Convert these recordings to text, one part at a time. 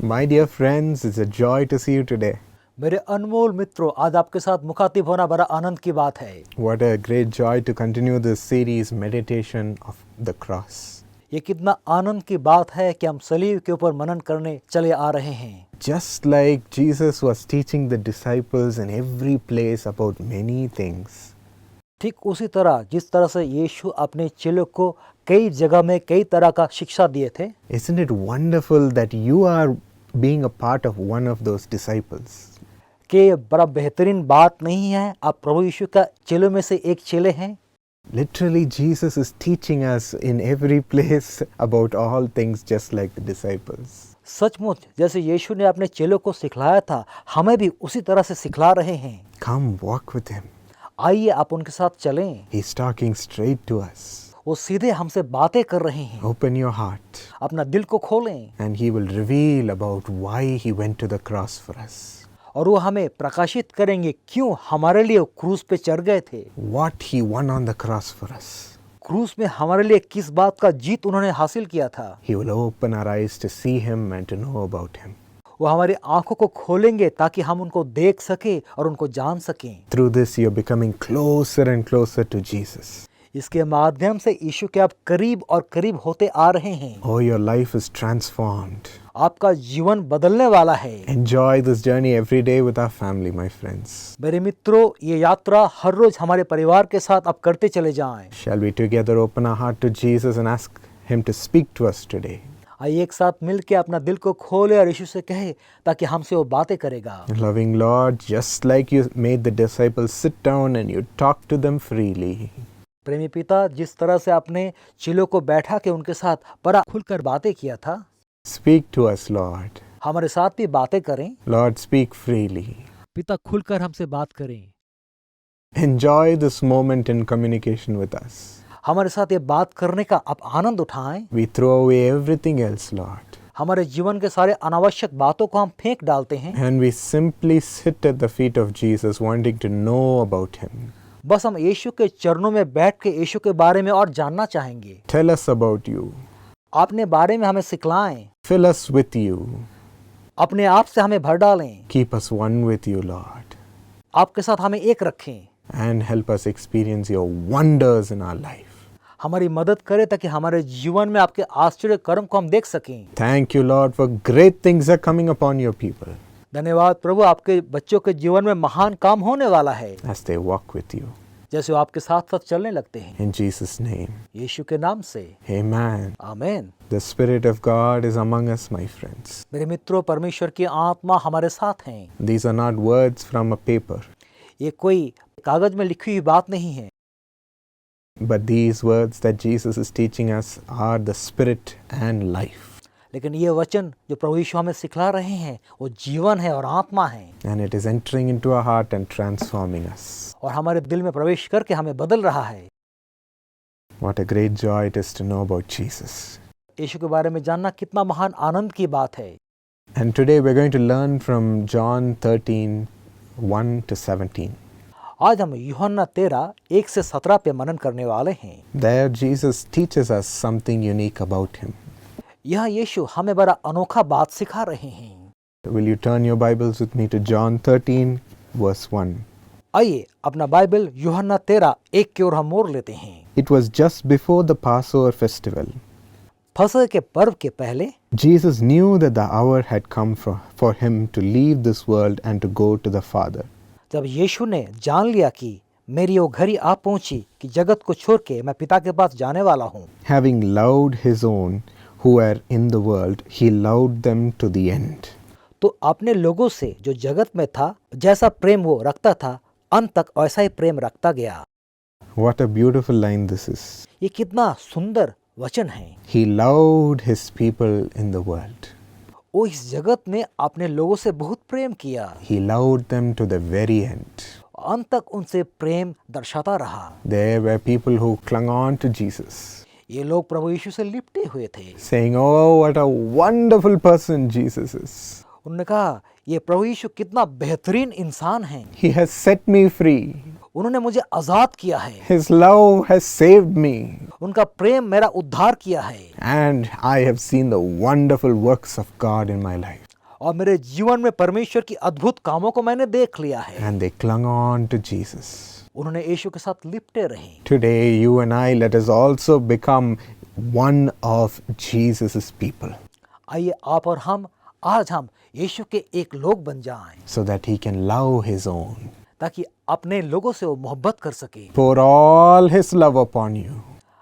My dear friends, it's a joy to see you today. मेरे अनमोल मित्रों, आज आपके साथ मुखातिब होना बड़ा आनंद की बात है। What a great joy to continue this series, Meditation of the Cross. ये कितना आनंद की बात है कि हम सलीब के ऊपर मनन करने चले आ रहे हैं। Just like Jesus was teaching the disciples in every place about many things, ठीक उसी तरह जिस तरह से यीशु अपने चेलों को कई जगह में कई तरह का शिक्षा दिए थे। isn't it wonderful that you are being a part of one of those disciples? कि ये बड़ा बेहतरीन बात नहीं है, आप प्रभु यीशु का चेलों में से एक चेले हैं। Literally, Jesus is teaching us in every place about all things just like the disciples. सचमुच जैसे यीशु ने अपने चेलों को सिखलाया था, हमें भी उसी तरह से सिखला रहे हैं। Come walk with him. आइए आप उनके साथ चलें। He's talking straight to us. वो सीधे हमसे बातें कर रहे हैं। Open your heart. अपना दिल को खोलें And he will reveal about why he went to the cross for us. और वो हमें प्रकाशित करेंगे क्यों हमारे लिए क्रूस पे चढ़ गए थे। What he won on the cross for us. क्रूस में हमारे लिए किस बात का जीत उन्होंने हासिल किया था। He will open our eyes to see him and to know about him. वो हमारी आंखों को खोलेंगे ताकि हम उनको देख सके और उनको जान सकें। Through this, you're becoming closer and closer to Jesus. इसके माध्यम से यीशु के आप करीब और करीब होते आ रहे हैं। Oh, your life is transformed. आपका जीवन बदलने वाला है। Enjoy this journey every day with our family, my friends. मेरे मित्रों, ये यात्रा हर रोज हमारे परिवार के साथ आप करते चले जाएं। Shall we together open our heart to Jesus and ask him to speak to us today? आइए एक साथ मिलके अपना दिल को खोले और यीशु से कहे ताकि हमसे वो बातें करेगा। Loving Lord, just like you made the disciples sit down and you talk to them freely, प्रेमी पिता, जिस तरह से आपने चेलों को बैठा के उनके साथ बड़ा खुलकर बातें किया था, speak to us, Lord. हमारे साथ भी बातें करें। Lord, speak freely. पिता, खुलकर हमसे बात करें। Enjoy this moment in communication with us. हमारे साथ ये बात करने का आप आनंद उठाएं। We throw away everything else, Lord, हमारे जीवन के सारे अनावश्यक बातों को हम फेंक डालते हैं। and we simply sit at the feet of Jesus wanting to know about him. बस हम यीशु के चरणों में बैठ के यीशु के बारे में और जानना चाहेंगे। Tell us about you. आपने बारे में हमें सिखलाएं। Fill us with you. अपने आप से हमें भर डालें। Keep us one with you, Lord, आपके साथ हमें एक रखें। and help us experience your wonders in our life. हमारी मदद करें ताकि हमारे जीवन में आपके आश्चर्य कर्म को हम देख सकें। Thank you, Lord, for great things are coming upon your people धन्यवाद प्रभु, आपके बच्चों के जीवन में महान काम होने वाला है as they walk with you. जैसे वो आपके साथ साथ चलने लगते हैं। In Jesus' name, यीशु के नाम से amen. आमीन। The Spirit of God is among us, my friends. मेरे मित्रों, परमेश्वर की आत्मा हमारे साथ हैं। These are not words from a paper, ये कोई कागज में लिखी हुई बात नहीं है, but these words that Jesus is teaching us are the Spirit and life. लेकिन ये वचन जो प्रभु यीशु हमें सिखला रहे हैं वो जीवन है और आत्मा है, And it is entering into our heart and transforming us. और हमारे दिल में प्रवेश करके हमें बदल रहा है। What a great joy it is to know about Jesus. यीशु के बारे में जानना कितना महान आनंद की बात है। And today we're going to learn from John 13, 1 to 17. आज हम यूहन्ना 13, 1 से 17 पे मनन करने वाले हैं। There Jesus teaches us something unique about him. यहाँ यीशु हमें बड़ा अनोखा बात सिखा रहे हैं। Will you turn your Bibles with me to John 13, verse 1? आइए अपना बाइबल यूहन्ना 13, 1 की ओर हम मोड़ लेते हैं। It was just before the Passover festival. फसह के पर्व के पहले Jesus knew that the hour had come for him to leave this world and to go to the Father. जब यीशु ने जान लिया कि मेरी वो घड़ी आ पहुंची कि जगत को छोड़ के मैं पिता के पास जाने वाला हूँ। Having loved his own who were in the world, he loved them to the end. तो अपने लोगों से जो जगत में था, जैसा प्रेम वो रखता था, अंत तक वैसा ही प्रेम रखता गया। What a beautiful line this is. ये कितना सुंदर वचन है। He loved his people in the world. वो इस जगत में अपने लोगों से बहुत प्रेम किया, He loved them to the very end. अंत तक उनसे प्रेम दर्शाता रहा। There were people who clung on to Jesus, ये लोग प्रभु यीशु से लिपटे हुए थे। saying, "Oh, what a wonderful person Jesus is. उन्होंने कहा, ये प्रभु यीशु कितना बेहतरीन इंसान है, He has set me free. उन्होंने मुझे आजाद किया है, His love has saved me. उनका प्रेम मेरा उद्धार किया है, And I have seen the wonderful works of God in my life." और मेरे जीवन में परमेश्वर की अद्भुत कामों को मैंने देख लिया है। And they clung on to Jesus. उन्होंने यीशु के साथ लिपटे रहे। Today, you and I, let us also become one of Jesus' people आइए आप और हम आज हम यीशु के एक लोग बन जाएं, so that he can love his own, ताकि अपने लोगों से वो मोहब्बत कर सके, pour all his love upon you,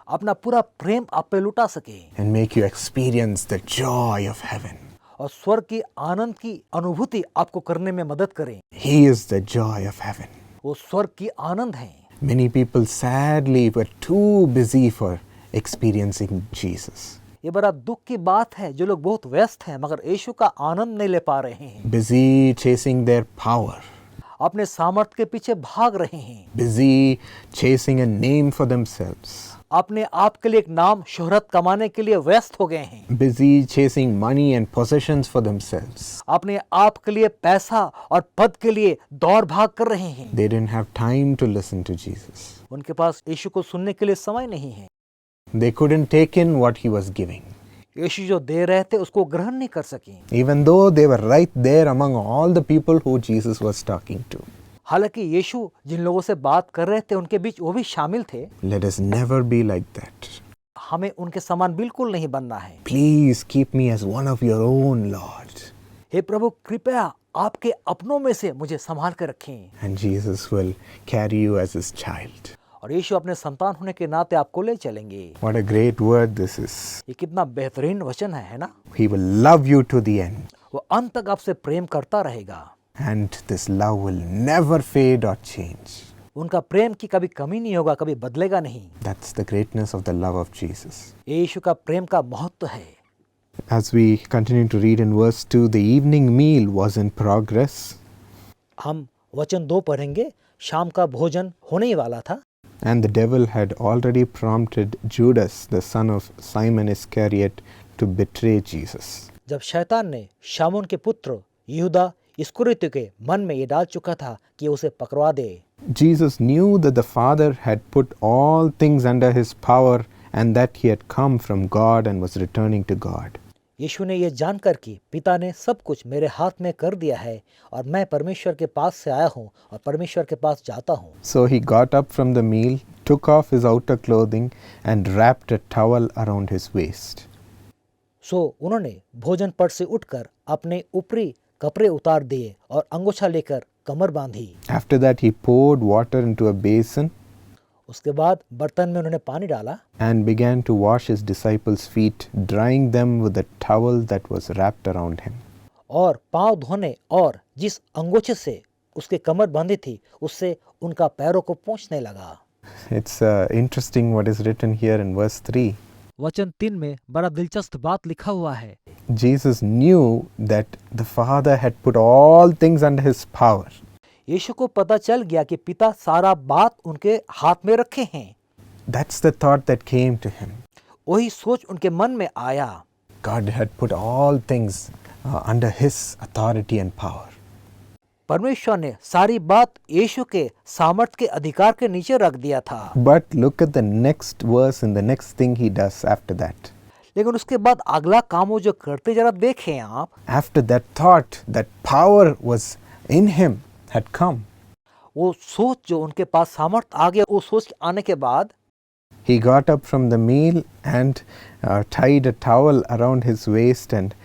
अपना पूरा प्रेम आप पे लुटा सके and make you experience the joy of heaven. और स्वर्ग की आनंद की अनुभूति आपको करने में मदद करें। He is the joy of heaven. वो स्वर्ग की आनंद है। Many people sadly were too busy for experiencing Jesus, ये बड़ा दुख की बात है, जो लोग बहुत व्यस्त हैं मगर यीशु का आनंद नहीं ले पा रहे हैं, busy chasing their power, अपने सामर्थ के पीछे भाग रहे हैं, busy chasing a name for themselves, अपने आप के लिए एक नाम शोहरत कमाने के लिए व्यस्त हो गए हैं, busy chasing money and possessions for themselves. अपने आप के लिए पैसा और पद के लिए दौड़ भाग कर रहे हैं। They didn't have time to listen to Jesus. उनके पास यीशु को सुनने के लिए समय नहीं है। They couldn't take in what he was giving, यीशु जो दे रहे थे उसको ग्रहण नहीं कर सके, even though they were right there among all the people who Jesus was talking to. हालांकि यीशु जिन लोगों से बात कर रहे थे उनके बीच वो भी शामिल थे। Let us never be like that. हमें उनके समान बिल्कुल नहीं बनना है। Please keep me as one of your own, Lord. हे प्रभु, कृपया आपके अपनों में से मुझे संभाल कर रखें। And Jesus will carry you as his child. और यीशु अपने संतान होने के नाते आपको ले चलेंगे। What a great word this is. ये कितना बेहतरीन वचन है ना? He will love you to the end. वो अंत तक आपसे प्रेम करता रहेगा। And this love will never fade or change. उनका प्रेम की कभी कमी नहीं होगा, कभी बदलेगा नहीं। That's the greatness of the love of Jesus. ये यीशु का प्रेम का महत्व है। As we continue to read in verse 2, the evening meal was in progress. हम वचन 2 पढ़ेंगे। शाम का भोजन होने ही वाला था And the devil had already prompted Judas, the son of Simon Iscariot, to betray Jesus. जब शैतान ने शामून के पुत्र यहूदा इस्करियोती के मन में ये डाल चुका था कि उसे पकड़वा दे। Jesus knew that the Father had put all things under his power and that he had come from God and was returning to God. यीशु ने ये जानकर कि पिता ने सब कुछ मेरे हाथ में कर दिया है और मैं परमेश्वर के पास से आया हूँ और परमेश्वर के पास जाता हूँ। So he got up from the meal, took off his outer clothing and wrapped a towel around his waist. सो उन्होंने भोजन पट से उठकर अपने ऊपरी कपड़े उतार दिए और अंगोछा लेकर कमर बांधी। After that he poured water into a basin उसके बाद बर्तन में उन्होंने पानी डाला and began to wash his disciples' feet, drying them with the towel that was wrapped around him. और पांव धोने और जिस अंगोछे से उसके कमर बांधी थी उससे उनका पैरों को पोंछने लगा। It's interesting what is written here in verse 3. वचन 3 में बड़ा दिलचस्प बात लिखा हुआ है। Jesus knew that the Father had put all things under his power. यीशु को पता चल गया कि पिता सारा बात उनके हाथ में रखे हैं। That's the thought that came to him. वही सोच उनके मन में आया। God had put all things under his authority and power. परमेश्वर ने सारी बात यीशु के सामर्थ के अधिकार के नीचे रख दिया था। But look at the next verse and the next thing he does after that. लेकिन उसके बाद अगला काम वो जो करते जरा देखें आप। After that thought, that power was in him had come. वो सोच जो उनके पास सामर्थ आ गया, वो सोच आने के बाद He got up from the meal and tied a towel around his waist and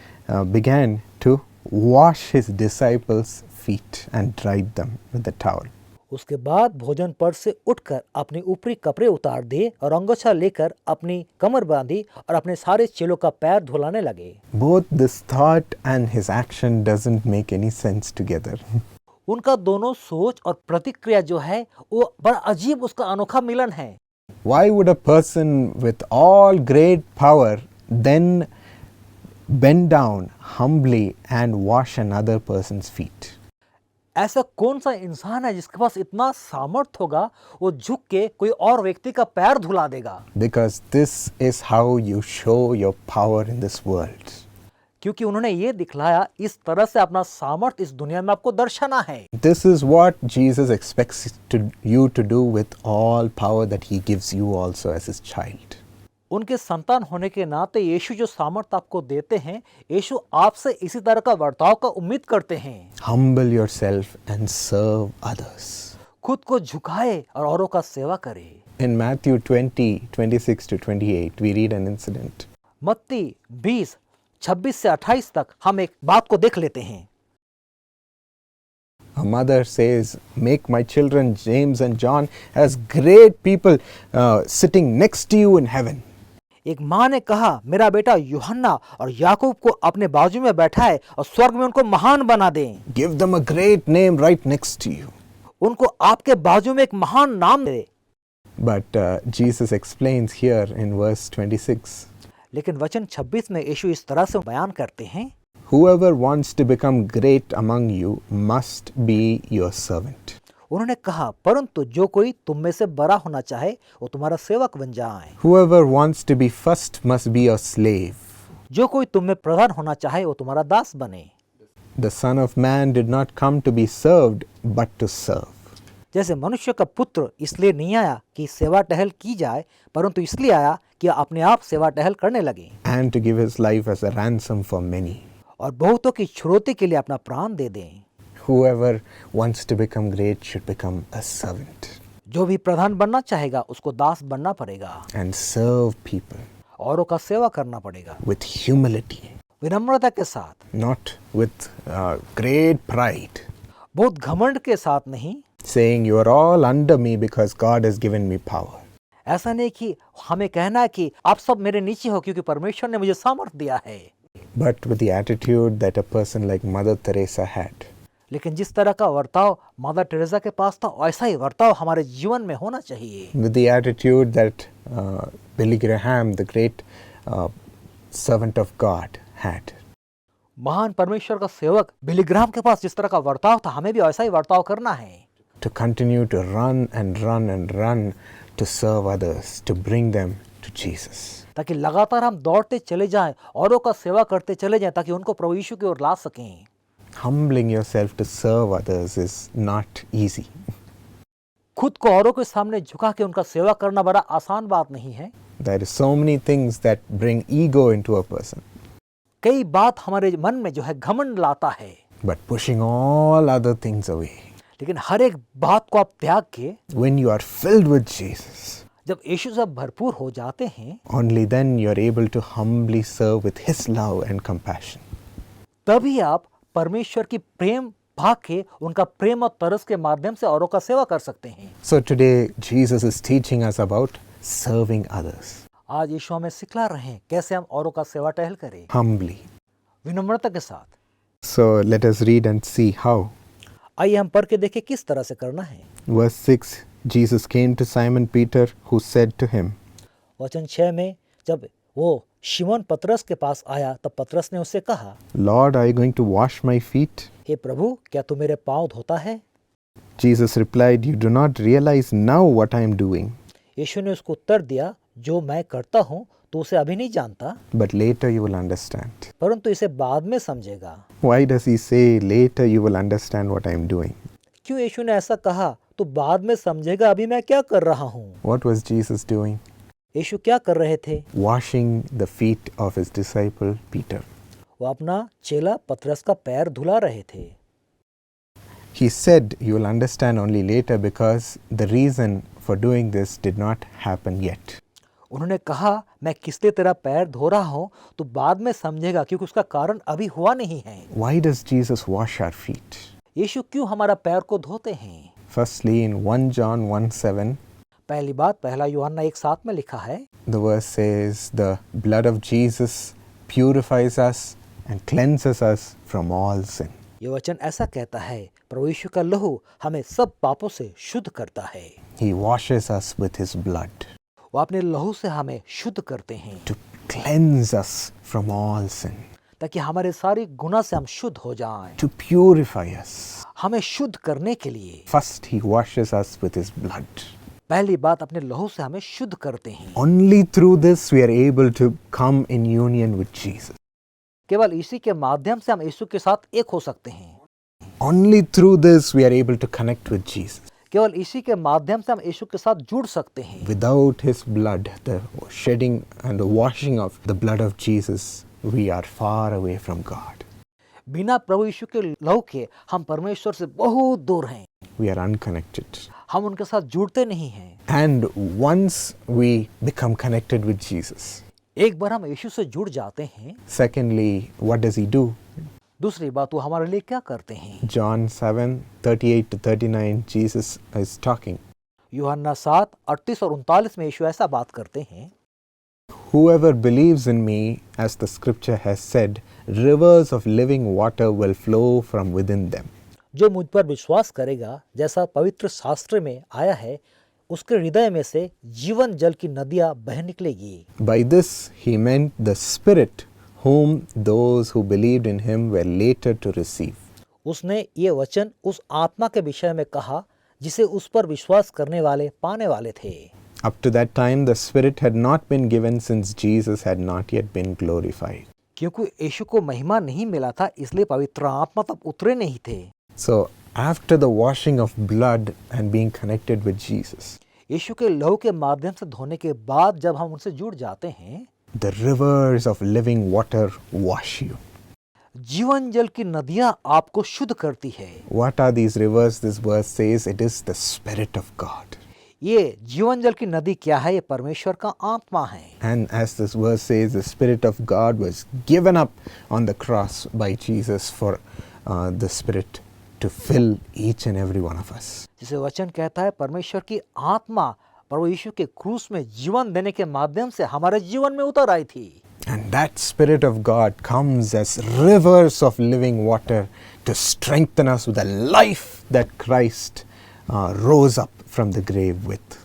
began to wash his disciples' feet and dried them with the towel. उसके बाद भोजन पर से उठकर अपने ऊपरी कपड़े उतार दिए और अंगोछा लेकर अपनी कमर बांधी और अपने सारे चेलों का पैर धुलाने लगे। Both this thought and his action doesn't make any sense together. उनका दोनों सोच और प्रतिक्रिया जो है वो बड़ा अजीब, उसका अनोखा मिलन है। Why would a person with all great power then bend down humbly and wash another person's feet? ऐसा कौन सा इंसान है जिसके पास इतना सामर्थ होगा वो झुक के कोई और व्यक्ति का पैर धुला देगा? Because this is how you show your power in this world. क्योंकि उन्होंने ये दिखलाया, इस तरह से अपना सामर्थ इस दुनिया में आपको दर्शाना है। This is what Jesus expects you to do with all power that he gives you also as his child. उनके संतान होने के नाते यीशु जो सामर्थ आपको देते हैं, यीशु आपसे इसी तरह का बर्ताव का उम्मीद करते हैं। Humble yourself and serve others. खुद को झुकाए और औरों का सेवा करे। In Matthew 20:26-28, we read an incident. मत्ती 20:26 से 28 तक हम एक बात को देख लेते हैं। A mother says, "Make my children James and John as great people sitting next to you in heaven." एक माँ ने कहा, मेरा बेटा यूहन्ना और याकूब को अपने बाजू में बैठाए और स्वर्ग में उनको महान बना दें। Give them a great name right next to you. उनको आपके बाजू में एक महान नाम दे। But Jesus explains here in verse 26. लेकिन वचन 26 में यीशु इस तरह से बयान करते हैं, Whoever wants to become great among you must be your servant. उन्होंने कहा, परंतु जो कोई तुम में से बड़ा होना चाहे वो तुम्हारा सेवक बन जाए। Whoever wants to be first must be your slave. जो कोई तुम में प्रधान होना चाहे वो तुम्हारा दास बने। The Son of Man did not come to be served, but to serve. जैसे मनुष्य का पुत्र इसलिए नहीं आया कि सेवा टहल की जाए, परंतु इसलिए आया कि अपने आप सेवा टहल करने लगे And to give his life as a ransom for many. और बहुतों की छुड़ौती के लिए अपना प्राण दे दें। Whoever wants to become great should become a servant जो भी प्रधान बनना चाहेगा उसको दास बनना पड़ेगा and serve people औरों का सेवा करना पड़ेगा, with humility, विनम्रता के साथ, not with great pride, बहुत घमंड के साथ नहीं। saying you are all under me because God has given me power. ऐसा नहीं कि हमें कहना है कि आप सब मेरे नीचे हो क्योंकि परमेश्वर ने मुझे सामर्थ दिया है, But with the attitude that a person like Mother Teresa had. लेकिन जिस तरह का वर्ताव माता टेरेसा के पास था वैसा ही वर्ताव हमारे जीवन में होना चाहिए। With the attitude that Billy Graham, the great servant of God, had. महान परमेश्वर का सेवक बिली ग्राहम के पास जिस तरह का वर्ताव था, हमें भी वैसा ही वर्ताव करना है। To continue to run and run and run to serve others, to bring them to Jesus. ताकि लगातार हम दौड़ते चले जाएं, औरों का सेवा करते चले जाएं ताकि उनको प्रभु यीशु की ओर ला सकें। Humbling yourself to serve others is not easy. खुद को औरों के सामने झुका के उनका सेवा करना बड़ा आसान बात नहीं है। There are so many things that bring ego into a person. कई बात हमारे मन में जो है घमंड लाता है, But pushing all other things away. लेकिन हर एक बात को आप त्याग के When you are filled with Jesus, जब यीशु से भरपूर हो जाते हैं, only then you are able to humbly serve with His love and compassion. तभी आप परमेश्वर की प्रेम भाग के उनका प्रेम और तरस के माध्यम से औरों का सेवा कर सकते हैं। So today Jesus is teaching us about serving others आज यीशु हमें सिखला रहे हैं कैसे हम औरों का सेवा टहल करें, humbly. विनम्रता के साथ। So let us read and see how. आइए हम पढ़ के देखें किस तरह से करना है। Verse 6, Jesus came to Simon Peter, who said to him, वचन 6 में जब वो शिमोन पतरस के पास आया तब पतरस ने उससे कहा, Lord, are you going to wash my feet? हे प्रभु, क्या तू मेरे पाँव धोता है? Jesus replied, You do not realize now what I am doing, यीशु ने उसको उत्तर दिया, जो मैं करता हूँ तो उसे अभी नहीं जानता, but later you will understand. परंतु इसे बाद में समझेगा। Why does he say, Later you will understand what I am doing? क्यों यीशु ने ऐसा कहा? तो बाद में समझेगा अभी मैं क्या कर रहा हूँ। What was Jesus doing? यीशु क्या कर रहे थे? Washing the feet of his disciple Peter. वो अपना चेला पतरस का पैर धुला रहे थे। He said, You will understand only later because the reason for doing this did not happen yet. उन्होंने कहा, मैं किस लिए तेरा पैर धो रहा हूँ तो बाद में समझेगा क्योंकि उसका कारण अभी हुआ नहीं है। Why does Jesus wash our feet? यीशु क्यों हमारा पैर को धोते हैं? Firstly, in 1 John 1:7, पहली बात पहला यूहन्ना 1:7 में लिखा है, the verse says, The blood of Jesus purifies us and cleanses us from all sin. ये वचन ऐसा कहता है, प्रभु यीशु का लहू हमें सब पापों से शुद्ध करता है। He washes us with his blood वो अपने लहू से हमें शुद्ध करते हैं to cleanse us from all sin, ताकि हमारे सारी गुनाह से हम शुद्ध हो जाएं। to purify us. हमें शुद्ध करने के लिए First, he washes us with his blood. पहली बात अपने लहू से हमें शुद्ध करते हैं। Only through this we are able to come in union with Jesus. केवल इसी के माध्यम से हम यीशु के साथ एक हो सकते हैं। Only through this we are able to connect with Jesus. केवल इसी के माध्यम से हम यीशु के साथ जुड़ सकते हैं। Without His blood, the shedding and the washing of the blood of Jesus, we are far away from God. बिना प्रभु यीशु के लहू के हम परमेश्वर से बहुत दूर हैं। We are unconnected. हम उनके साथ जुड़ते नहीं हैं। And once we become connected with Jesus, एक बार हम यीशु से जुड़ जाते हैं, secondly, what does He do? दूसरी बात वो हमारे लिए क्या करते हैं? John 7:38-39, Jesus is talking. यूहन्ना 7:38 और 39 में यीशु ऐसा बात करते हैं, Whoever believes in me, as the scripture has said, rivers of living water will flow from within them. जो मुझ पर विश्वास करेगा, जैसा पवित्र शास्त्र में आया है, उसके हृदय में से जीवन जल की नदियां बह निकलेगी। By this he meant the Spirit whom those who believed in him were later to receive. उसने ये वचन उस आत्मा के विषय में कहा जिसे उस पर विश्वास करने वाले पाने वाले थे। Up to that time the Spirit had not been given since Jesus had not yet been glorified. क्योंकि यीशु को महिमा नहीं मिला था, इसलिए पवित्र आत्मा तब उतरे नहीं थे। So after the washing of blood and being connected with Jesus, यीशु के लहू के माध्यम से धोने के बाद जब हम उनसे जुड़ जाते हैं, the rivers of living water wash you. जीवन जल की नदियां आपको शुद्ध करती है। What are these rivers? This verse says it is the Spirit of God. ये जीवन जल की नदी क्या है? ये परमेश्वर का आत्मा है। And as this verse says, the Spirit of God was given up on the cross by Jesus for the Spirit to fill each and every one of us. जिसे वचन कहता है, परमेश्वर की आत्मा प्रभु यीशु के क्रूस में जीवन देने के माध्यम से हमारे जीवन में उतर आई थी। And that Spirit of God comes as rivers of living water to strengthen us with the life that Christ rose up from the grave with.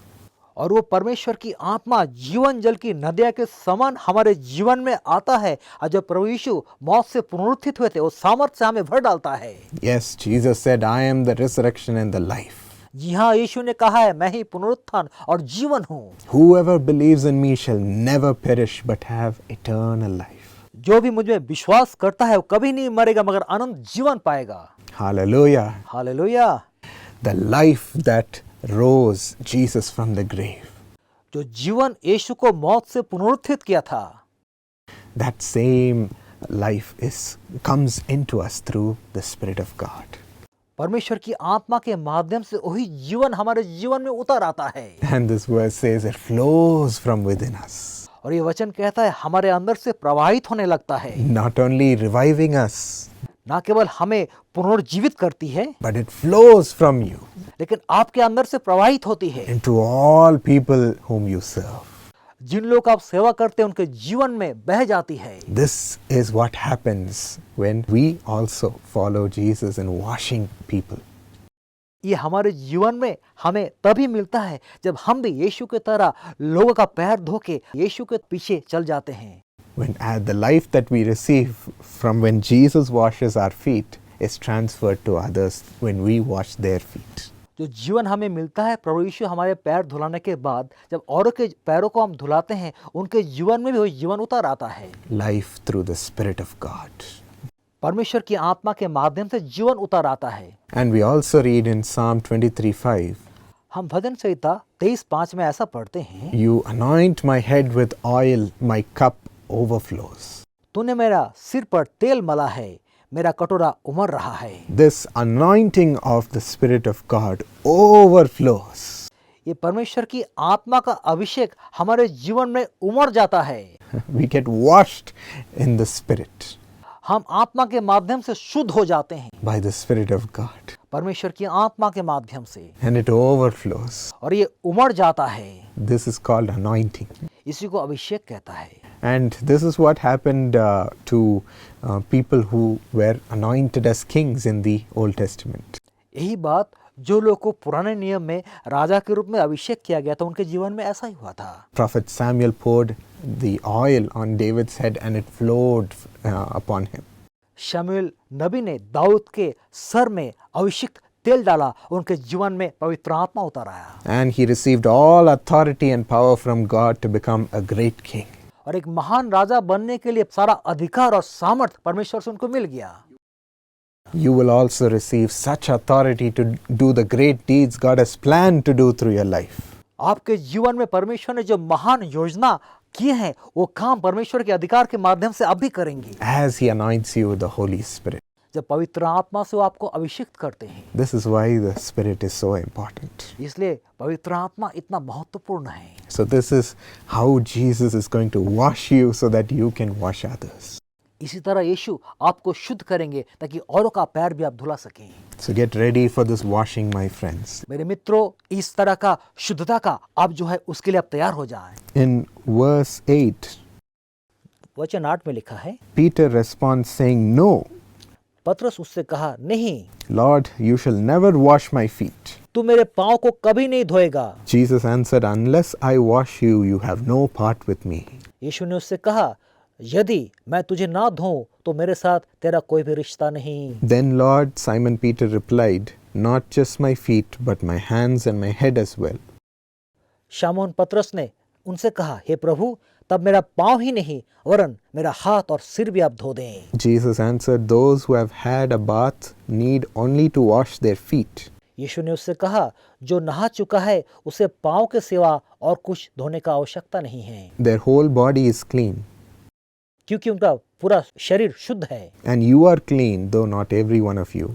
और वो परमेश्वर की आत्मा जीवन जल की नदिया के समान हमारे जीवन में आता है, और जब प्रभु यीशु मौत से पुनरुत्थित हुए थे, वो सामर्थ्य से हमें भर डालता है। Yes, Jesus said, I am the resurrection and the life. जी हाँ, यीशु ने कहा है, मैं ही पुनरुत्थान और जीवन हूँ। Whoever believes in me shall never perish but have eternal life. जो भी मुझ में विश्वास करता है वो कभी नहीं मरेगा मगर अनंत जीवन पाएगा। Hallelujah. Hallelujah. The life that rose Jesus from the grave. जो जीवन यीशु को मौत से पुनरुत्थित किया था, That same life comes into us through the Spirit of God. परमेश्वर की आत्मा के माध्यम से वही जीवन हमारे जीवन में उतर आता है। And this verse says it flows from within us. और ये वचन कहता है हमारे अंदर से प्रवाहित होने लगता है। Not only reviving us, ना केवल हमें पुनर्जीवित करती है, but it flows from you लेकिन आपके अंदर से प्रवाहित होती है। into all people whom you serve. जिन लोगों का आप सेवा करते हैं उनके जीवन में बह जाती है। This is what happens when we also follow Jesus in washing people. ये हमारे जीवन में हमें तभी मिलता है जब हम भी यीशु की तरह लोगों का पैर धो के यीशु के पीछे चल जाते हैं। When the life that we receive from when Jesus washes our feet is transferred to others when we wash their feet. जो जीवन हमें मिलता है प्रभु यीशु हमारे पैर धुलाने के बाद, जब औरों के पैरों को हम धुलाते हैं, उनके जीवन में भी वही जीवन उतर आता है। Life through the Spirit of God. परमेश्वर की आत्मा के माध्यम से जीवन उतर आता है। And we also read in Psalm 23:5, हम भजन संहिता 23:5 में ऐसा पढ़ते हैं, You anoint my head with oil, my cup overflows. तूने मेरा सिर पर तेल मला है, मेरा कटोरा उमड़ रहा है। This anointing of the Spirit of God overflows. ये परमेश्वर की आत्मा का अभिषेक हमारे जीवन में उमड़ जाता है। We get washed in the Spirit हम आत्मा के माध्यम से शुद्ध हो जाते हैं, by the Spirit of God. परमेश्वर की आत्मा के माध्यम से, And it overflows. और ये उमड़ जाता है। This is called anointing. इसी को अभिषेक कहता है। And this is what happened to people who were anointed as kings in the Old Testament. यही बात जो लोग को पुराने नियम में राजा के रूप में अभिषेक किया गया था, उनके जीवन में ऐसा ही हुआ था। Prophet Samuel poured the oil on David's head and it flowed upon him. शमूएल नबी ने दाऊद के सर में अभिषेक तेल डाला, उनके जीवन में पवित्र आत्मा उतर आया। And he received all authority and power from God to become a great king. और एक महान राजा बनने के लिए सारा अधिकार और सामर्थ परमेश्वर से उनको मिल गया। you will also receive such authority to do the great deeds God has planned to do through your life. आपके जीवन में परमेश्वर ने जो महान योजना किए हैं वो काम परमेश्वर के अधिकार के माध्यम से आप भी करेंगे, As He anoints you with the Holy Spirit. जब पवित्र आत्मा से वो आपको अभिषेक करते हैं। This is why the Spirit is so important. इसलिए पवित्र आत्मा इतना महत्वपूर्ण है। So this is how Jesus is going to wash you so that you can wash others. इसी तरह यीशु आपको शुद्ध करेंगे ताकि औरों का पैर भी आप धुला सकें। So get ready for this washing, my friends. मेरे मित्रों, इस तरह का शुद्धता का आप जो है उसके लिए आप तैयार हो जाएं। In verse 8, वचन 8 में लिखा है, Peter responds saying, No, पतरस उससे कहा, नहीं, Lord, you shall never wash my feet. तू मेरे पाँव को कभी नहीं धोएगा। Jesus answered, Unless I wash you, you have no part with me. यीशु ने उससे कहा, यदि मैं तुझे ना धोऊं तो मेरे साथ तेरा कोई भी रिश्ता नहीं। Then Lord, Simon Peter replied, Not just my feet, but my hands and my head as well. शमौन पतरस ने उनसे कहा, हे प्रभु, तब मेरा पाँव ही नहीं वरन मेरा हाथ और सिर भी आप धो दें। Jesus answered, Those who have had a bath need only to wash their feet. यीशु ने उससे कहा, जो नहा चुका है उसे पाँव के सिवा और कुछ धोने का आवश्यकता नहीं है, Their whole body is clean. क्योंकि उनका पूरा शरीर शुद्ध है। And you are clean, though not every one of you.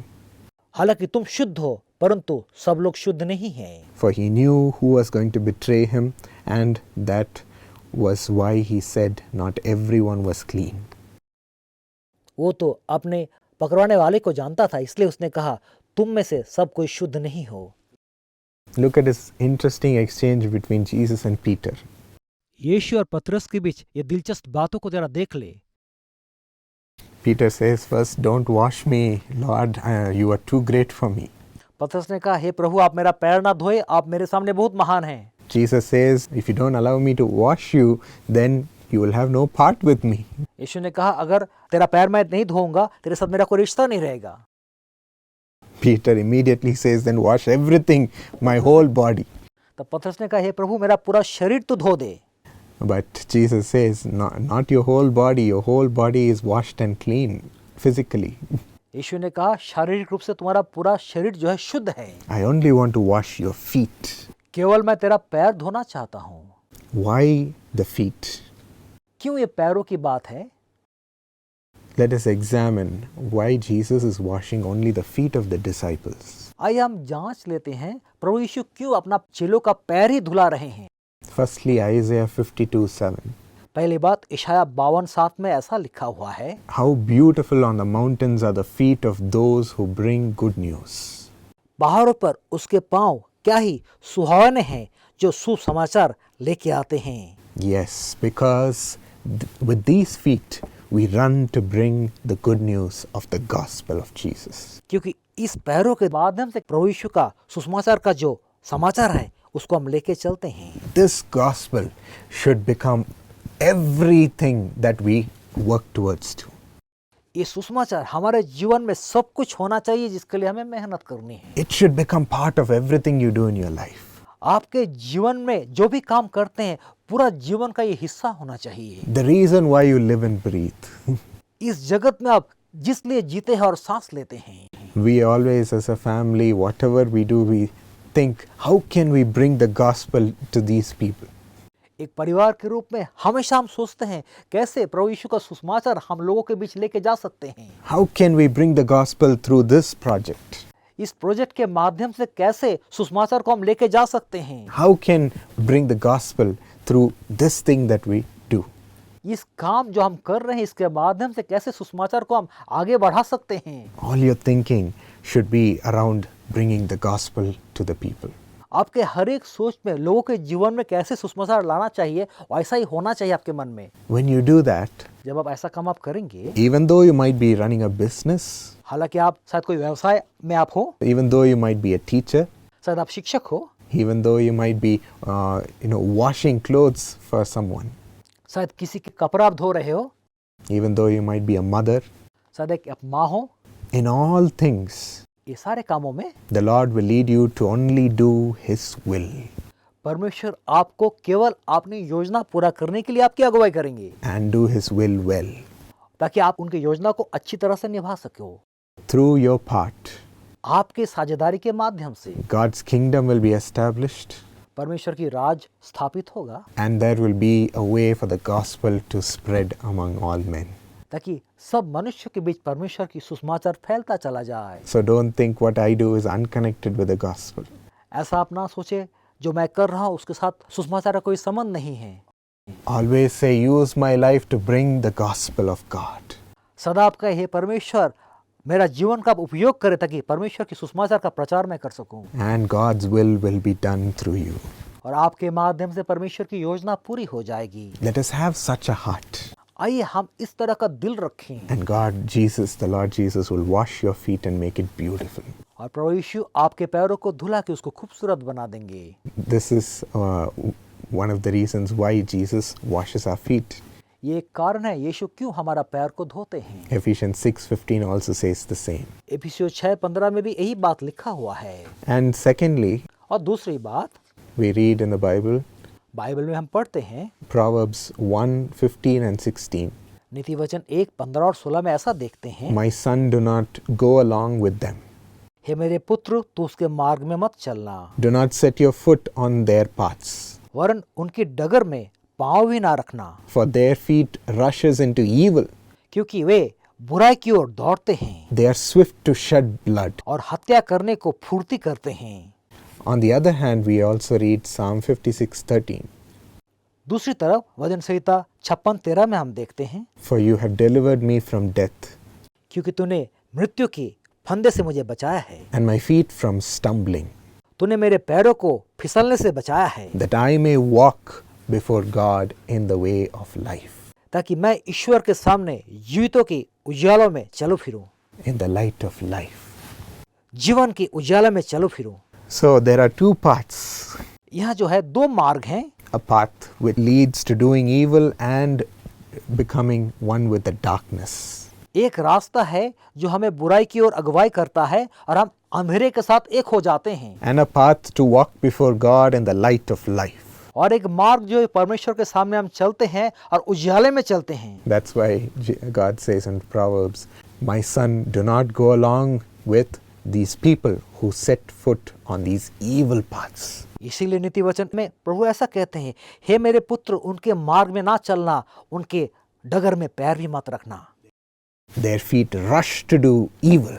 हालांकि तुम शुद्ध हो परंतु सब लोग शुद्ध नहीं हैं। For he knew who was going to betray him, and that was why he said, Not everyone was clean. वो तो अपने पकड़वाने वाले को जानता था, इसलिए उसने कहा, तुम में से सब कोई शुद्ध नहीं हो। Look at this interesting exchange between Jesus and Peter. यीशु और पतरस के बीच ये दिलचस्प बातों को जरा देख ले। Peter says, First, don't wash me, Lord, you are too great for me. पतरस ने कहा, हे प्रभु, आप मेरा पैर ना धोए, आप मेरे सामने बहुत महान हैं। Jesus says, If you don't allow me to wash you, then you will have no part with me. यीशु ने कहा, अगर तेरा पैर मैं नहीं धोऊंगा तेरे साथ मेरा कोई रिश्ता नहीं रहेगा। Peter immediately says, Then wash everything, my whole body. तब पतरस ने कहा, हे प्रभु, मेरा पूरा शरीर तो धो दे। But Jesus says, Not your whole body is washed and clean physically. यीशु ने कहा, शारीरिक रूप से तुम्हारा पूरा शरीर जो है शुद्ध है, I only want to wash your feet. केवल मैं तेरा पैर धोना चाहता हूँ। Why the feet? क्यों ये पैरों की बात है? Let us examine why Jesus is washing only the feet of the disciples. आइए हम जांच लेते हैं प्रभु यीशु क्यों अपना चेलों का पैर ही धुला रहे हैं। Firstly, Isaiah 52:7. पहली बात, इशाया 52:7 में ऐसा लिखा हुआ है, How beautiful on the mountains are the feet of those who bring good news. पहाड़ों पर उसके पांव क्या ही सुहावने हैं जो सुसमाचार लेके आते हैं। Yes, because with these feet we run to bring the good news of the gospel of Jesus. क्योंकि इस पैरों के माध्यम से प्रभु यीशु का सुसमाचार का जो समाचार है उसको हम लेके चलते हैं। This gospel should become everything that we work towards to. ये सुसमाचार हमारे जीवन में सब कुछ होना चाहिए जिसके लिए हमें मेहनत करनी है। It should become part of everything you do in your life. आपके जीवन में जो भी काम करते हैं पूरा जीवन का ये हिस्सा होना चाहिए। The reason why you live and breathe. इस जगत में आप जिस लिए जीते हैं और सांस लेते हैं, We always as a family, whatever we do, we think, how can we bring the gospel to these people? एक परिवार के रूप में हमेशा हम सोचते हैं कैसे प्रभु यीशु का सुसमाचार हम लोगों के बीच लेके जा सकते हैं। How can we bring the gospel through this project? इस प्रोजेक्ट के माध्यम से कैसे सुसमाचार को हम लेके जा सकते हैं। How can bring the gospel through this thing that we do? इस काम जो हम कर रहे हैं इसके माध्यम से कैसे सुसमाचार को हम आगे बढ़ा सकते हैं। All your thinking should be around bringing the gospel to the people. आपके हर एक सोच में लोगों के जीवन में कैसे सुसमाचार लाना चाहिए ऐसा ही होना चाहिए आपके मन में। When you do that, जब आप ऐसा काम आप करेंगे, even though you might be running a business, हालांकि आप शायद कोई व्यवसाय में आप हो, even though you might be a teacher, शायद आप शिक्षक हो, even though you might be washing clothes for someone, शायद किसी के कपड़ा आप धो रहे हो, even though you might be a mother, शायद एक आप माँ हो, in all things ये सारे कामों में the Lord will lead you to only do His will परमेश्वर आपको केवल अपनी योजना पूरा करने के लिए आपकी अगुवाई करेंगे and do His will well. ताकि आप उनकी योजना को अच्छी तरह से निभा सको। Through your part, आपके साझेदारी के माध्यम से God's kingdom will be established, परमेश्वर की राज स्थापित होगा, and there will be a way for the gospel to spread among all men. ताकि सब मनुष्य के बीच परमेश्वर की सुसमाचार फैलता चला जाए। So don't think what I do is unconnected with the gospel. ऐसा आप ना सोचे जो मैं कर रहा हूँ उसके साथ सुसमाचार का कोई संबंध नहीं है। Always say, use my life to bring the gospel of God. सदा आप कहे, हे परमेश्वर मेरा जीवन का उपयोग करे ताकि परमेश्वर की सुसमाचार का प्रचार मैं कर सकूं, And God's will be done through you. और आपके माध्यम से परमेश्वर की योजना पूरी हो जाएगी। Let us have such a heart. आइए हम इस तरह का दिल रखें, And God, Jesus, the Lord Jesus, will wash your feet and make it beautiful. और प्रभु यीशु आपके पैरों को धुला के उसको खूबसूरत बना देंगे। This is one of the reasons why Jesus washes our feet. ये एक कारण है यीशु क्यों हमारा पैर को धोते हैं। Ephesians 6:15 also says the same. इफिसियों 6:15 में भी यही बात लिखा हुआ है। And secondly, और दूसरी बात, we read in the Bible, Bible में हम पढ़ते हैं Proverbs 1:15 and 16. नीति वचन 1:15 और 16 में ऐसा देखते हैं, My son, do not go along with them. हे मेरे पुत्र तू उसके मार्ग में मत चलना, Do not set your foot on their paths. वरन उनकी डगर में पांव भी ना रखना, For their feet rushes into evil. क्योंकि वे बुराई की ओर दौड़ते हैं They are swift to shed blood. और हत्या करने को फुर्ती करते हैं। On the other hand, we also read Psalm 56:13. दूसरी तरफ वचन संहिता 56:13 में हम देखते हैं, For you have delivered me from death, क्योंकि तूने मृत्यु के फंदे से मुझे बचाया है, and my feet from stumbling, तूने मेरे पैरों को फिसलने से बचाया है, that I may walk before God in the way of life, ताकि मैं ईश्वर के सामने जीवितों की उजालों में चलो फिरूं, in the light of life. जीवन की उजाला में चलो फिरूं। So there are two paths. यहाँ जो है दो मार्ग हैं, A path which leads to doing evil and becoming one with the darkness. एक रास्ता है जो हमें बुराई की ओर अगुवाई करता है और हम अंधेरे के साथ एक हो जाते हैं, And a path to walk before God in the light of life. और एक मार्ग जो परमेश्वर के सामने हम चलते हैं और उजाले में चलते हैं। That's why God says in Proverbs, My son, do not go along with these people who set foot on these evil paths. इसीलिए नीति वचन में प्रभु ऐसा कहते हैं, हे मेरे पुत्र उनके मार्ग में ना चलना, उनके डगर में पैर भी मत रखना। Their feet rush to do evil,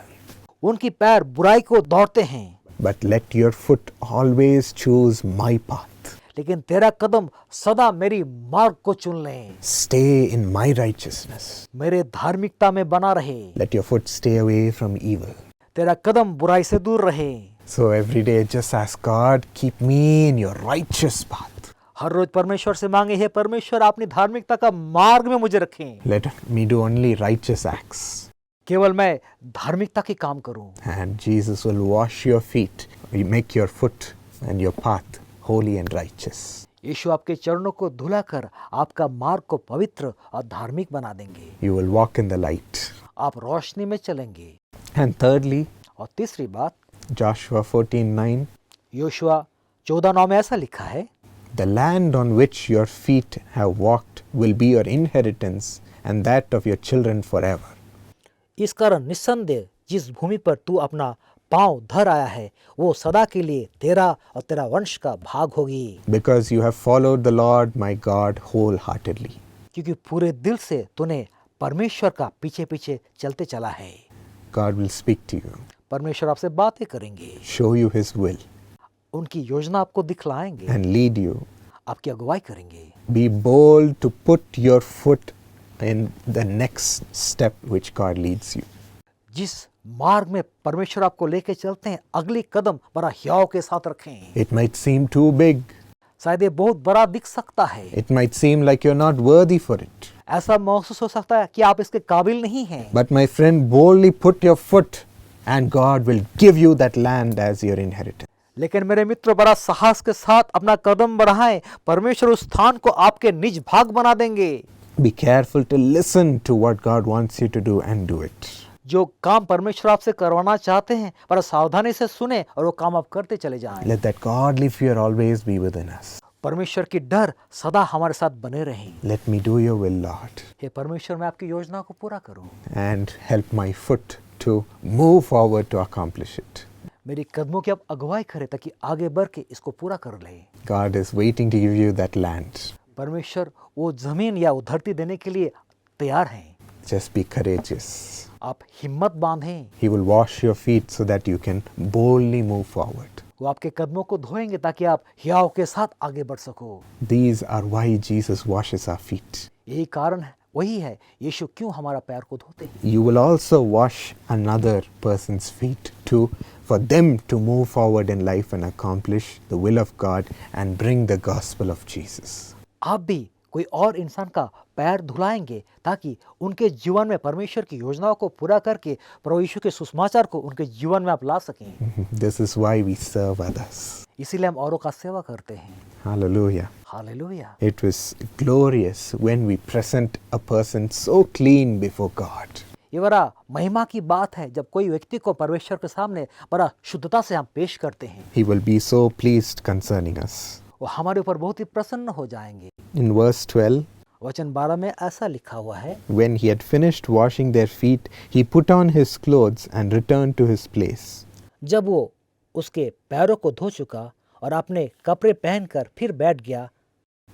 उनकी पैर बुराई को दौड़ते हैं, but let your foot always choose my path. लेकिन तेरा कदम सदा मेरी मार्ग को चुन ले, Stay in my righteousness. मेरे धार्मिकता में बना रहे, Let your foot stay away from evil. तेरा कदम बुराई से दूर रहे। So every day just ask God, keep me in your righteous path. हर रोज परमेश्वर से मांगे, हे परमेश्वर अपनी धार्मिकता का मार्ग में मुझे रखें, Let me do only righteous acts. केवल मैं धार्मिकता के काम करूं, And Jesus will wash your feet, make your foot and your path holy and righteous. यीशु आपके चरणों को धुलाकर आपका मार्ग को पवित्र और धार्मिक बना देंगे। You will walk in the light. आप रोशनी में चलेंगे। And thirdly, और तीसरी बात, Joshua 14:9, योशुआ 14:9 में ऐसा लिखा है, the land on which your feet have walked will be your inheritance and that of your children forever. इस कारण निस्संदेह जिस भूमि पर तू अपना पांव धर आया है वो सदा के लिए तेरा और तेरा वंश का भाग होगी, Because you have followed the Lord my God wholeheartedly. क्योंकि पूरे दिल से तूने परमेश्वर का पीछे पीछे चलते चला है। God will speak to you, परमेश्वर आपसे बातें करेंगे, show you his will, उनकी योजना आपको दिखलाएंगे, and lead you. आपकी अगुवाई करेंगे। Be bold to put your foot in the next step which God leads you. जिस मार्ग में परमेश्वर आपको लेके चलते हैं अगली कदम बड़ा हियाव के साथ रखें। It might seem too big. शायद ये बहुत बड़ा दिख सकता है, It might seem like you're not worthy for it. ऐसा महसूस हो सकता है कि आप इसके काबिल नहीं हैं, But my friend, boldly put your foot and God will give you that land as your inheritance. लेकिन मेरे मित्र बड़ा साहस के साथ अपना कदम बढ़ाएं, परमेश्वर उस स्थान को आपके निज भाग बना देंगे। Be careful to listen to what God wants you to do and do it. जो काम परमेश्वर आपसे करवाना चाहते हैं पर सावधानी से सुने और वो काम आप करते चले जाएं। Let that godly fear always be within us. परमेश्वर की डर सदा हमारे साथ बने रहे। Let me do your will, Lord, हे परमेश्वर मैं आपकी योजना को पूरा करूं and help my foot to move forward to accomplish it. मेरी कदमों की आप अगुवाई करें ताकि आगे बढ़ के इसको पूरा कर ले। God is waiting to give you that land. परमेश्वर वो जमीन या वो धरती देने के लिए तैयार हैं। Just be courageous. आप हिम्मत बांधें। He will wash your feet so that you can boldly move forward. वो आपके कदमों को धोएंगे ताकि आप हियाव के साथ आगे बढ़ सको। These are why Jesus washes our feet. यही कारण है, वही है यीशु क्यों हमारा पैर को धोते हैं। You will also wash another person's feet too, for them to move forward in life and accomplish the will of God and bring the gospel of Jesus. आप भी कोई और इंसान का पैर धुलाएंगे ताकि उनके जीवन में परमेश्वर की योजनाओं को पूरा करके प्रभु यीशु के सुसमाचार को उनके जीवन में आप ला सकें। This is why we serve others. इसीलिए हम औरों का सेवा करते हैं। Hallelujah. Hallelujah. It was glorious when we present a person so clean before God. ये बड़ा महिमा की बात है जब कोई व्यक्ति को परमेश्वर के सामने बड़ा शुद्धता से हम पेश करते हैं। He will be so pleased concerning us. वो हमारे ऊपर बहुत ही प्रसन्न हो जाएंगे। In verse 12, वचन 12 में ऐसा लिखा हुआ है, when he had finished washing their feet, he put on his clothes and returned to his place. जब वो उसके पैरों को धो चुका और अपने कपड़े पहनकर फिर बैठ गया,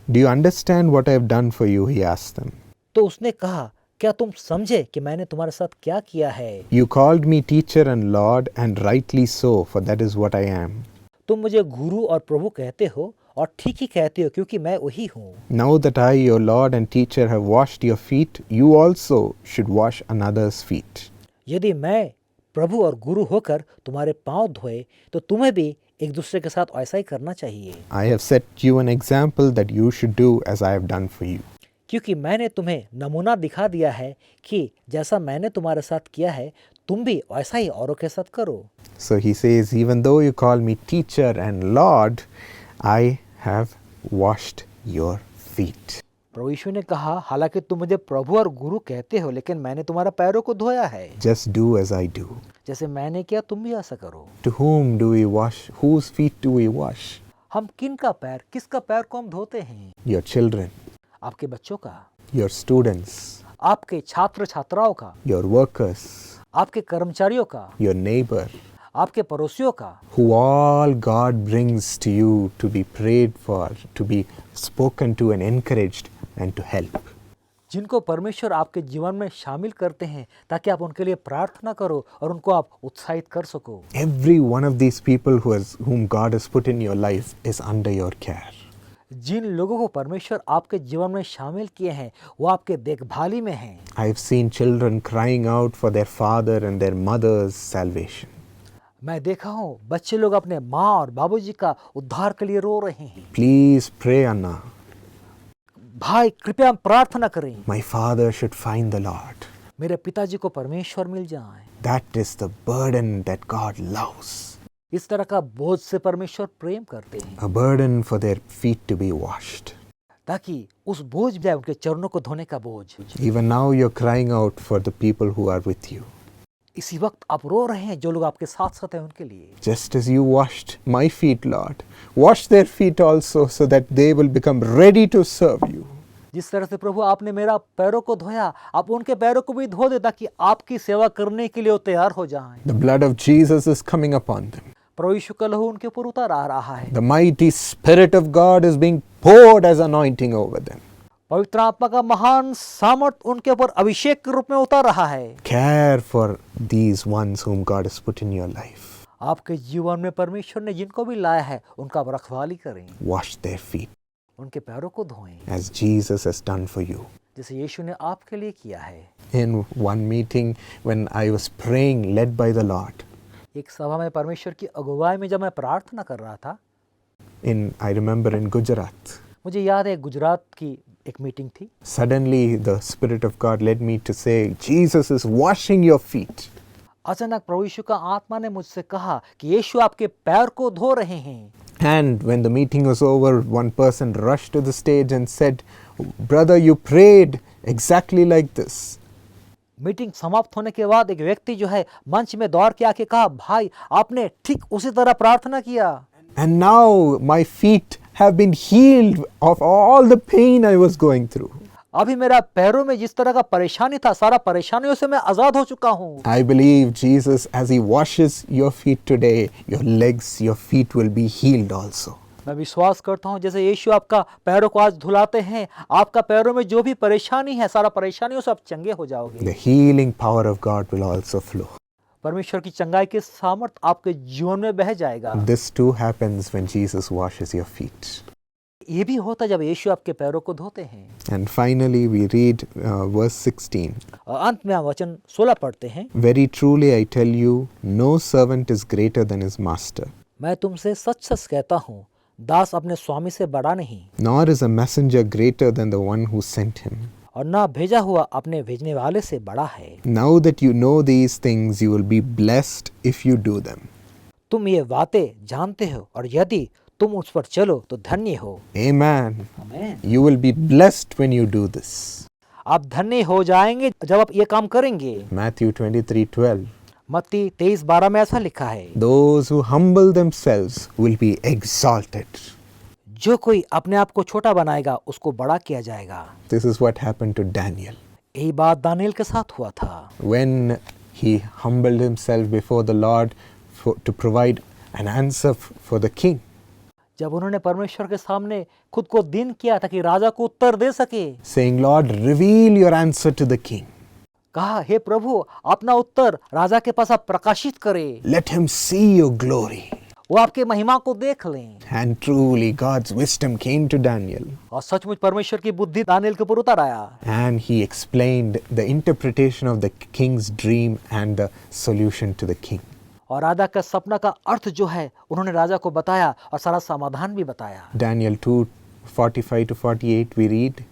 Do you understand what I have done for you? He asked them. तो उसने कहा, क्या तुम समझे कि मैंने तुम्हारे साथ क्या किया है? You called me teacher and Lord, and rightly so, for that is what I am. तुम मुझे गुरु और प्रभु कहते हो और ठीक ही कहते हो क्योंकि मैं वही हूँ। Now that I, your Lord and teacher, have washed your feet, you also should wash another's feet. यदि मैं प्रभु और गुरु होकर तुम्हारे पांव धोए तो तुम्हें भी एक दूसरे के साथ ऐसा ही करना चाहिए। I have set you an example that you should do as I have done for you. क्योंकि मैंने तुम्हें नमूना दिखा दिया है कि जैसा मैंने तुम्हारे साथ किया है तुम भी वैसा ही औरों के साथ करो। So he says, even though you call me teacher and Lord, I have washed your feet. प्रभु यीशु ने कहा, हालांकि तुम मुझे प्रभु और गुरु कहते हो लेकिन मैंने तुम्हारा पैरों को धोया है। Just do as I do. जैसे मैंने किया तुम भी ऐसा करो। To whom do we wash? Whose feet do we wash? हम किसका पैर को हम धोते हैं? Your children, आपके बच्चों का, your students, आपके छात्र छात्राओं का, your workers, आपके कर्मचारियों का, your neighbor, आपके पड़ोसियों का, who all God brings to you to be prayed for, to be spoken to and encouraged and to help. जिनको परमेश्वर आपके जीवन में शामिल करते हैं ताकि आप उनके लिए प्रार्थना करो और उनको आप उत्साहित कर सको। Every one of these people whom God has put in your life is under your care. जिन लोगों को परमेश्वर आपके जीवन में शामिल किए हैं वो आपके देखभाली में हैं। I have seen children crying out for their father and their mother's salvation. मैं देखा हूँ बच्चे लोग अपने माँ और बाबूजी का उद्धार के लिए रो रहे हैं। Please pray, Anna. भाई कृपया प्रार्थना करें, My father should find the Lord. मेरे पिताजी को परमेश्वर मिल जाए। That is the burden that God loves. इस तरह का बोझ से परमेश्वर प्रेम करते हैं A burden for their feet to be washed. ताकि उस बोझ जाए उनके चरणों को धोने का बोझ। Even now you're crying out for the people who are with you. इसी वक्त आप रो रहे हैं जो लोग आपके साथ साथ हैं उनके लिए। Just as you washed my feet, Lord, wash their feet also so that they will become ready to serve you. जिस तरह से प्रभु आपने मेरा पैरों को धोया, आप उनके पैरों को भी धो दे ताकि आपकी सेवा करने के लिए वो तैयार हो जाएं। The blood of Jesus is coming upon them. प्रभु यीशु का लहू उनके ऊपर उतर आ रहा है। The mighty Spirit of God is being poured as anointing over them. पवित्र आत्मा का महान सामर्थ्य उनके ऊपर अभिषेक के रूप में उतर रहा है। Care for these ones whom God has put in your life. आपके जीवन में परमेश्वर ने जिनको भी लाया है उनका रखवाली करें, Wash their feet उनके पैरों को धोएं as Jesus has done for you. जैसे यीशु ने आपके लिए किया है। In one meeting when I was praying led by the Lord, एक सभा में परमेश्वर की अगुवाई में जब मैं प्रार्थना कर रहा था, I remember in Gujarat, मुझे याद है गुजरात की एक मीटिंग थी। suddenly the Spirit of God led me to say, Jesus is washing your feet. अचानक प्रभु यीशु का आत्मा ने मुझसे कहा कि यीशु आपके पैर को धो रहे हैं। And when the meeting was over, one person rushed to the stage and said, Brother, you prayed exactly like this. Meeting समाप्त होने के बाद एक व्यक्ति जो है मंच में दौड़ के आके कहा, भाई आपने ठीक उसी तरह प्रार्थना किया। And now my feet have been healed of all the pain I was going through. अभी मेरा पैरों में जिस तरह का परेशानी था, सारा परेशानियों से मैं आजाद हो चुका हूँ। I believe Jesus, as He washes your feet today, your legs, your feet will be healed also. मैं विश्वास करता हूँ जैसे यीशु आपका पैरों को आज धुलाते हैं, आपका पैरों में जो भी परेशानी है, सारा परेशानियों से आप चंगे हो जाओगे। The healing power of God will also flow. परमेश्वर की चंगाई के सामर्थ आपके जीवन में बह जाएगा। This too happens when Jesus washes your feet. ये भी होता है जब यीशु आपके पैरों को धोते हैं। And finally, we read verse 16. और अंत में हम वचन 16 पढ़ते हैं। Very truly I tell you, no servant is greater than his master, मैं तुमसे सच सच कहता हूँ, दास अपने स्वामी से बड़ा नहीं, nor is a messenger greater than the one who sent him. और ना भेजा हुआ अपने भेजने वाले से बड़ा है। Now that you know these things, you will be blessed if you do them. तुम ये बातें जानते हो और यदि तुम उस पर चलो तो धन्य हो। Amen. आमीन। You will be blessed when you do this. आप धन्य हो जाएंगे जब आप ये काम करेंगे। Matthew 23:12. मत्ती 23:12 में ऐसा लिखा है, Those who humble themselves will be exalted. जो कोई अपने आप को छोटा बनाएगा उसको बड़ा किया जाएगा। This is what happened to Daniel. यही बात दानियल के साथ हुआ था। When he humbled himself before the Lord to provide an answer for the king. जब उन्होंने परमेश्वर के सामने खुद को दीन किया ताकि राजा को उत्तर दे सके, Saying, Lord, reveal your answer to the king. कहा, हे प्रभु अपना उत्तर राजा के पास आप प्रकाशित करें, Let him see your glory. वो आपके महिमा को देख लें। And truly God's wisdom came to Daniel. और सचमुच परमेश्वर की बुद्धि दानियल के ऊपर उतर आया। And he explained the interpretation of the king's dream and the solution to the king. और राजा का सपना का अर्थ जो है उन्होंने राजा को बताया और सारा समाधान भी बताया। Daniel 2:45-48 we read.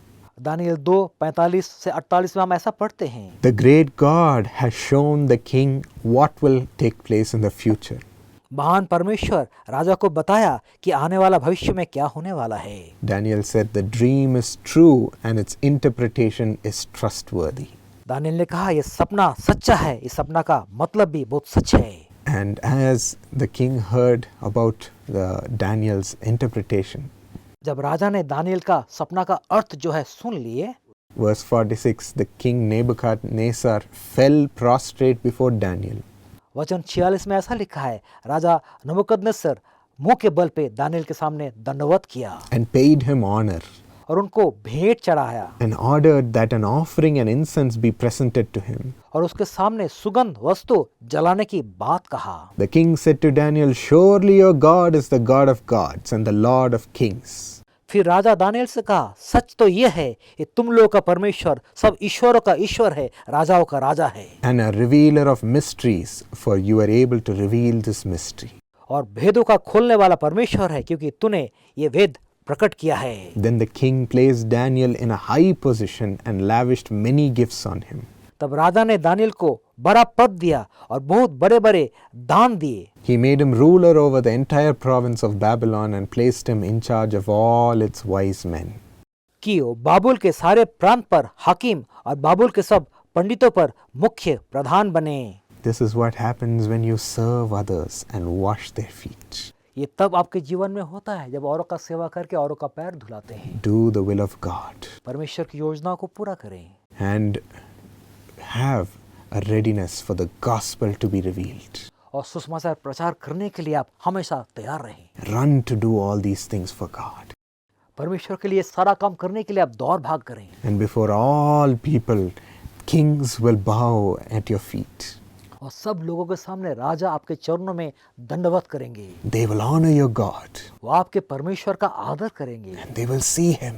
दानियल 2:45 से 48 में हम ऐसा पढ़ते हैं, The great God has shown the king what will take place in the future. महान परमेश्वर राजा को बताया कि आने वाला भविष्य में क्या होने वाला है। Daniel said the dream is true and its interpretation is trustworthy. Daniel ने कहा, यह सपना सच्चा है, इस सपना का मतलब भी बहुत सच है। And as the king heard about Daniel's interpretation, जब राजा ने दानियल का सपना का अर्थ जो है सुन लिए, verse 46, the king Nebuchadnezzar fell prostrate before Daniel. वचन 46 में ऐसा लिखा है, राजा नबूकदनेस्सर मुंह के बल पे दानियल के सामने दंडवत किया And paid him honor. और उनको भेंट चढ़ाया And ordered that an offering and incense be presented to him. और उसके सामने सुगंध वस्तु जलाने की बात कहा। The king said to Daniel, Surely your God is the God of gods and the Lord of kings. फिर राजा दानियल से कहा, सच तो यह है कि तुम लोगों का परमेश्वर सब ईश्वरों का ईश्वर है, राजाओं का राजा है, And a revealer of mysteries, for you are able to reveal this mystery. और भेदों का खोलने वाला परमेश्वर है क्योंकि तूने ये वेद प्रकट किया है। Then the king placed Daniel in a high position and lavished many gifts on him. तब राजा ने दानियल को बड़ा पद दिया और बहुत बड़े बड़े दान दिए। He made him ruler over the entire province of Babylon and placed him in charge of all its wise men. कि वो बाबुल के सारे प्रांत पर हाकिम और बाबुल के सब पंडितों पर मुख्य प्रधान बने। This is what happens when you serve others and wash their feet. ये तब आपके जीवन में होता है जब औरों का सेवा करके औरों का पैर धुलाते हैं। Do the will of God परमेश्वर की योजना को पूरा करें and have a readiness for the gospel to be revealed. और सुसमाचार प्रचार करने के लिए आप हमेशा तैयार रहें। Run to do all these things for God. परमेश्वर के लिए सारा काम करने के लिए आप दौड़ भाग करें। And before all people, kings will bow at your feet. और सब लोगों के सामने राजा आपके चरणों में दंडवत करेंगे। They will honor your God. वो आपके परमेश्वर का आदर करेंगे And they will see him.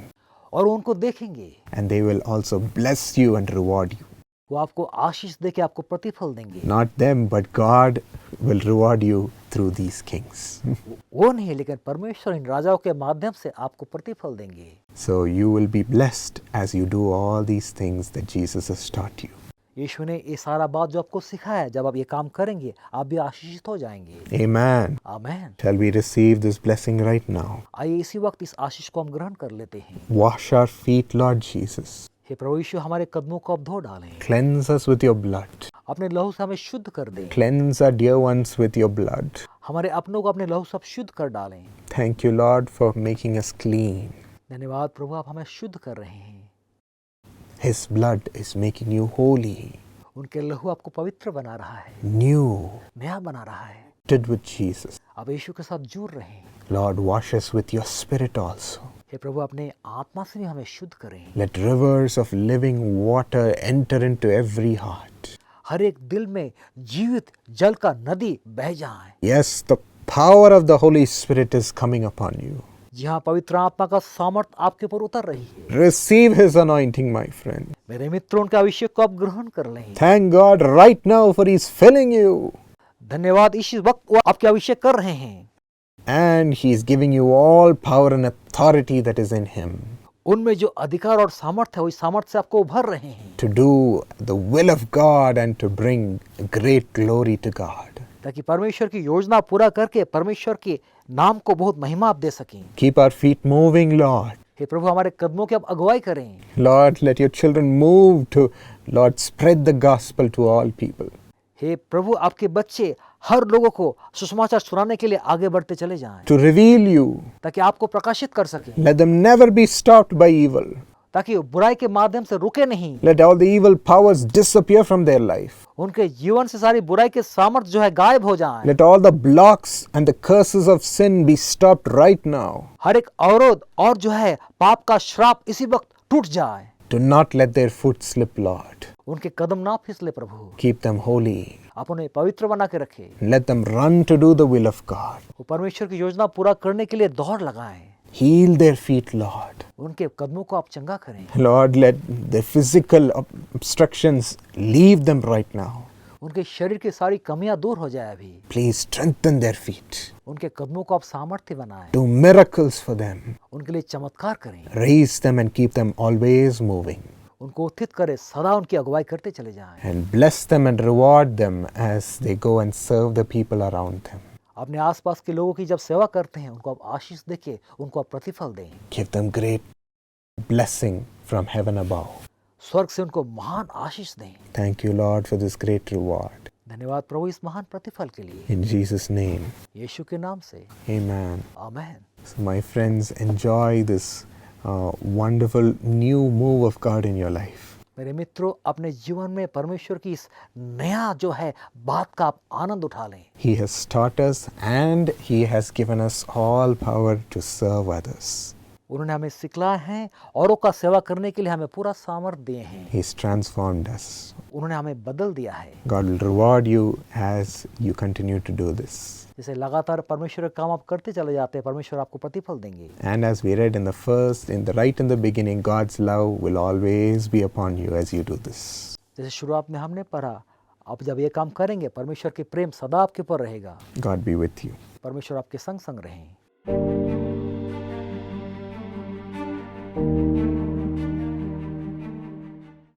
और उनको देखेंगे। And they will also bless you and reward you. वो आपको आशीष देके आपको प्रतिफल देंगे। Not them, but God will reward you through these kings. वो नहीं, लेकिन परमेश्वर इन राजाओं के माध्यम से आपको प्रतिफल देंगे। So you will be blessed as you do all these things that Jesus has taught you. यीशु ने ये सारा बात जो आपको सिखाया है, जब आप ये काम करेंगे आप भी आशीषित हो जाएंगे। Amen. आमीन। Shall we receive this blessing right now? आइए इसी वक्त इस आशीष को हम ग्रहण कर लेते हैं। Wash our feet, Lord Jesus. हे प्रभु यीशु, हमारे कदमों को आप धो डालें, Cleanse us with your blood. अपने लहू से हमें शुद्ध कर दें। Cleanse our dear ones with your blood. हमारे अपनों को अपने लहू से आप शुद्ध कर डालें। Thank you, Lord, for making us clean. धन्यवाद प्रभु, आप हमें शुद्ध कर रहे हैं। His blood is making you holy, उनके लहू आपको पवित्र बना रहा है, new, नया बना रहा है। connected with Jesus. आप यीशु के साथ जुड़ रहे हैं। Lord, wash us with your spirit also. हे प्रभु, अपने आत्मा से भी हमें शुद्ध करें। Let rivers of living water enter into every heart. हर एक दिल में जीवित जल का नदी बह जाए। Yes, the power of the Holy Spirit is coming upon you. जहाँ पवित्र आत्मा का सामर्थ आपके ऊपर उतर रही है। Receive His anointing, my friend. मेरे मित्रों, उनके अभिषेक को आप ग्रहण कर लें। Thank God right now for He's filling you. धन्यवाद, इस वक्त वो आपके अभिषेक कर रहे हैं। And He is giving you all power and authority that is in Him उनमें जो अधिकार और सामर्थ है, वही सामर्थ से आपको उभर रहे हैं, to do the will of God and to bring great glory to God. ताकि परमेश्वर की योजना पूरा करके परमेश्वर के नाम को बहुत महिमा आप दे सकें। Keep our feet moving, Lord. हे प्रभु, हमारे कदमों की आप अगुवाई करें। Lord, let your children move to, Lord, spread the gospel to all people. हे प्रभु, आपके बच्चे हर लोगों को सुसमाचार सुनाने के लिए आगे बढ़ते चले जाएं, To reveal you. ताकि आपको प्रकाशित कर सकें, Let them never be stopped by evil. ताकि वो बुराई के माध्यम से रुके नहीं। Let all the evil powers disappear from their life. उनके जीवन से सारी बुराई के सामर्थ्य जो है गायब हो जाएं। Let all the blocks and the curses of sin be stopped right now. हर एक अवरोध और जो है पाप का श्राप इसी वक्त टूट जाए। Do not let their foot slip, Lord. उनके कदम ना फिसले प्रभु। Keep them holy. आप उन्हें पवित्र बना के रखे। Let them run to do the will of God. वो परमेश्वर की योजना पूरा करने के लिए दौड़ लगाएं। Heal their feet, Lord. उनके कदमों को आप चंगा करें। Lord, let the physical obstructions leave them right now. उनके शरीर की सारी कमियां दूर हो जाए अभी। Please strengthen their feet. उनके कदमों को आप सामर्थ्य बनाएं। Do miracles for them. उनके लिए चमत्कार करें। Raise them and keep them always moving. उनको उत्थित करें, सदा उनकी अगुवाई करते चले जाएं। And bless them and reward them as they go and serve the people around them. अपने आसपास के लोगों की जब सेवा करते हैं, उनको आप आशीष देके उनको आप प्रतिफल दें। Give them great blessing from heaven above. स्वर्ग से उनको महान आशीष दें। Thank you, Lord, for this great reward. धन्यवाद प्रभु इस महान प्रतिफल के लिए। In Jesus' name, यीशु के नाम से amen. Amen. So my friends, enjoy this wonderful new move of God in your life. मेरे मित्रों, अपने जीवन में परमेश्वर की इस नया जो है बात का आप आनंद उठा लें। He has taught us and He has given us all power to serve others. उन्होंने हमें सिखलाया है, औरों का सेवा करने के लिए हमें पूरा सामर्थ्य दिए हैं। He's transformed us. उन्होंने हमें बदल दिया है। God will reward you as you continue to do this. जैसे लगातार परमेश्वर का काम आप करते चले जाते हैं, परमेश्वर आपको प्रतिफल देंगे। And as we read right in the beginning, God's love will always be upon you as you do this. जैसे शुरुआत में हमने पढ़ा, आप जब ये काम करेंगे, परमेश्वर के प्रेम सदा आपके ऊपर रहेगा। God be with you. परमेश्वर आपके संग संग रहें।